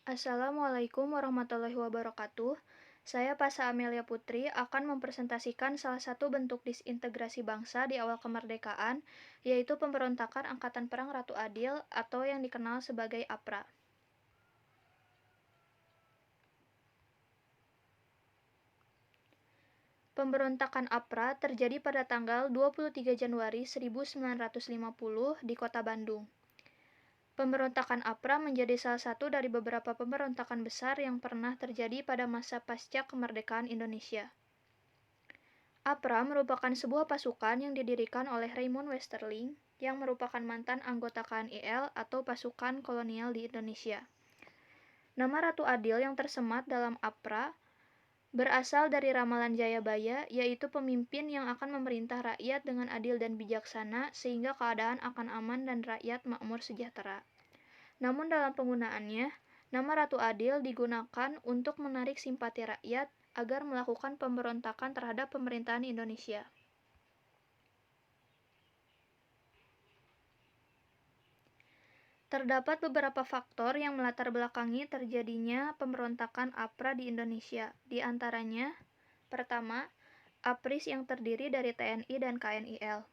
Assalamualaikum warahmatullahi wabarakatuh. Saya Pasa Amelia Putri akan mempresentasikan salah satu bentuk disintegrasi bangsa di awal kemerdekaan, yaitu pemberontakan Angkatan Perang Ratu Adil atau yang dikenal sebagai APRA. Pemberontakan APRA terjadi pada tanggal 23 Januari 1950 di Kota Bandung. Pemberontakan APRA menjadi salah satu dari beberapa pemberontakan besar yang pernah terjadi pada masa pasca kemerdekaan Indonesia. APRA merupakan sebuah pasukan yang didirikan oleh Raymond Westerling yang merupakan mantan anggota KNIL atau pasukan kolonial di Indonesia. Nama Ratu Adil yang tersemat dalam APRA berasal dari ramalan Jayabaya, yaitu pemimpin yang akan memerintah rakyat dengan adil dan bijaksana sehingga keadaan akan aman dan rakyat makmur sejahtera. Namun dalam penggunaannya, nama Ratu Adil digunakan untuk menarik simpati rakyat agar melakukan pemberontakan terhadap pemerintahan Indonesia. Terdapat beberapa faktor yang melatar belakangi terjadinya pemberontakan APRA di Indonesia. Di antaranya, pertama, APRIS yang terdiri dari TNI dan KNIL.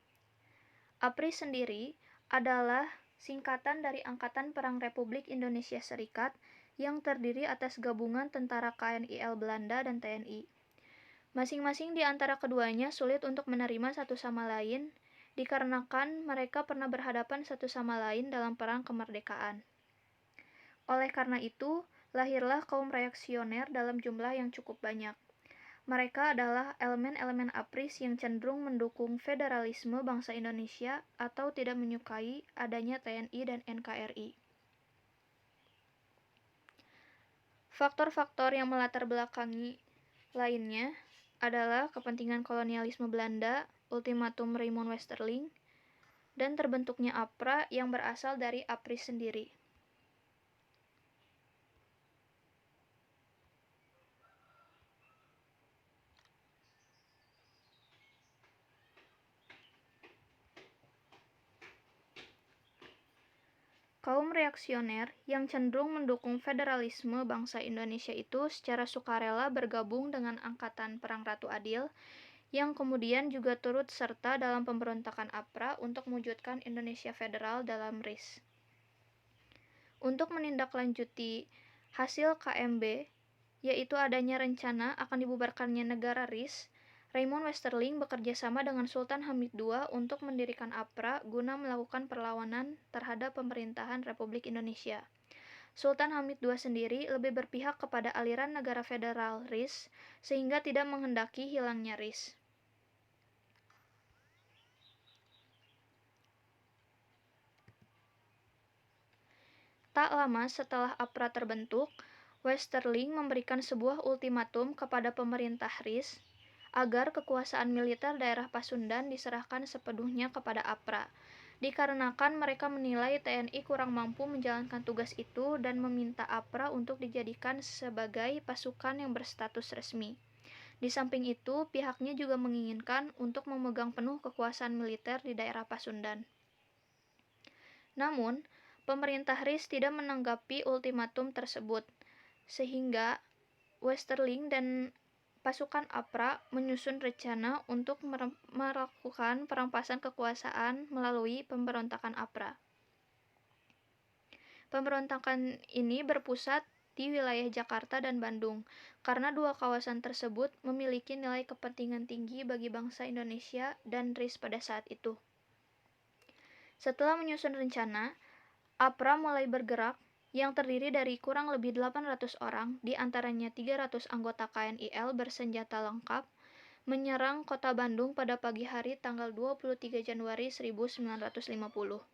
APRIS sendiri adalah singkatan dari Angkatan Perang Republik Indonesia Serikat yang terdiri atas gabungan tentara KNIL Belanda dan TNI. Masing-masing di antara keduanya sulit untuk menerima satu sama lain, dikarenakan mereka pernah berhadapan satu sama lain dalam perang kemerdekaan. Oleh karena itu, lahirlah kaum reaksioner dalam jumlah yang cukup banyak. Mereka adalah elemen-elemen APRIS yang cenderung mendukung federalisme bangsa Indonesia atau tidak menyukai adanya TNI dan NKRI. Faktor-faktor yang melatar belakangi lainnya adalah kepentingan kolonialisme Belanda, ultimatum Raymond Westerling, dan terbentuknya APRA yang berasal dari APRIS sendiri. Kaum reaksioner yang cenderung mendukung federalisme bangsa Indonesia itu secara sukarela bergabung dengan Angkatan Perang Ratu Adil yang kemudian juga turut serta dalam pemberontakan APRA untuk mewujudkan Indonesia Federal dalam RIS. Untuk menindaklanjuti hasil KMB, yaitu adanya rencana akan dibubarkannya negara RIS, Raymond Westerling bekerja sama dengan Sultan Hamid II untuk mendirikan APRA guna melakukan perlawanan terhadap pemerintahan Republik Indonesia. Sultan Hamid II sendiri lebih berpihak kepada aliran negara federal RIS sehingga tidak menghendaki hilangnya RIS. Tak lama setelah APRA terbentuk, Westerling memberikan sebuah ultimatum kepada pemerintah RIS agar kekuasaan militer daerah Pasundan diserahkan sepenuhnya kepada APRA, dikarenakan mereka menilai TNI kurang mampu menjalankan tugas itu dan meminta APRA untuk dijadikan sebagai pasukan yang berstatus resmi. Di samping itu, pihaknya juga menginginkan untuk memegang penuh kekuasaan militer di daerah Pasundan. Namun, pemerintah RIS tidak menanggapi ultimatum tersebut, sehingga Westerling dan pasukan APRA menyusun rencana untuk melakukan perampasan kekuasaan melalui pemberontakan APRA. Pemberontakan ini berpusat di wilayah Jakarta dan Bandung, karena dua kawasan tersebut memiliki nilai kepentingan tinggi bagi bangsa Indonesia dan RIS pada saat itu. Setelah menyusun rencana, APRA mulai bergerak yang terdiri dari kurang lebih 800 orang, di antaranya 300 anggota KNIL bersenjata lengkap, menyerang kota Bandung pada pagi hari tanggal 23 Januari 1950.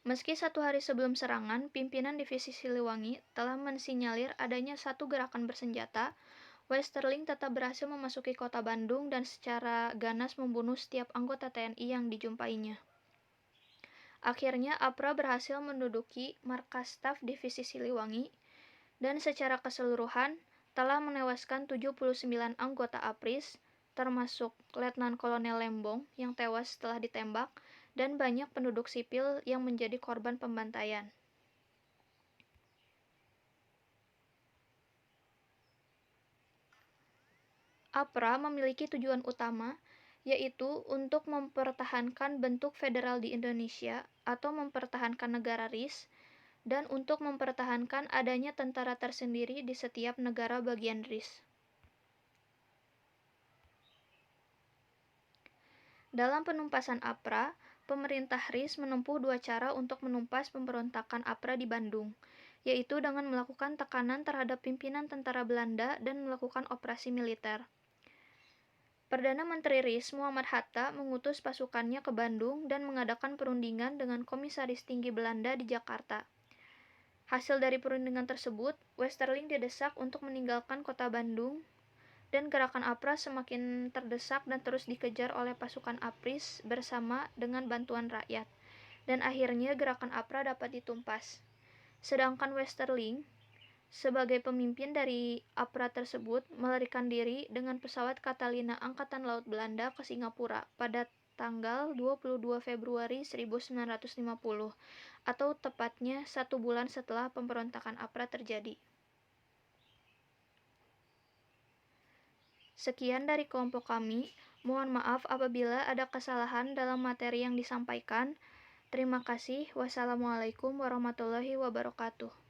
Meski satu hari sebelum serangan, pimpinan Divisi Siliwangi telah mensinyalir adanya satu gerakan bersenjata, Westerling tetap berhasil memasuki kota Bandung dan secara ganas membunuh setiap anggota TNI yang dijumpainya. Akhirnya APRA berhasil menduduki markas staf Divisi Siliwangi dan secara keseluruhan telah menewaskan 79 anggota APRIS, termasuk Letnan Kolonel Lembong yang tewas setelah ditembak dan banyak penduduk sipil yang menjadi korban pembantaian. APRA memiliki tujuan utama, yaitu untuk mempertahankan bentuk federal di Indonesia atau mempertahankan negara RIS, dan untuk mempertahankan adanya tentara tersendiri di setiap negara bagian RIS. Dalam penumpasan APRA, pemerintah RIS menempuh dua cara untuk menumpas pemberontakan APRA di Bandung, yaitu dengan melakukan tekanan terhadap pimpinan tentara Belanda dan melakukan operasi militer. Perdana Menteri RIS Muhammad Hatta mengutus pasukannya ke Bandung dan mengadakan perundingan dengan Komisaris Tinggi Belanda di Jakarta. Hasil dari perundingan tersebut, Westerling didesak untuk meninggalkan kota Bandung, dan gerakan APRA semakin terdesak dan terus dikejar oleh pasukan APRIS bersama dengan bantuan rakyat, dan akhirnya gerakan APRA dapat ditumpas. Sedangkan Westerling, sebagai pemimpin dari APRA tersebut, melarikan diri dengan pesawat Catalina Angkatan Laut Belanda ke Singapura pada tanggal 22 Februari 1950, atau tepatnya 1 bulan setelah pemberontakan APRA terjadi. Sekian dari kelompok kami. Mohon maaf apabila ada kesalahan dalam materi yang disampaikan. Terima kasih. Wassalamualaikum warahmatullahi wabarakatuh.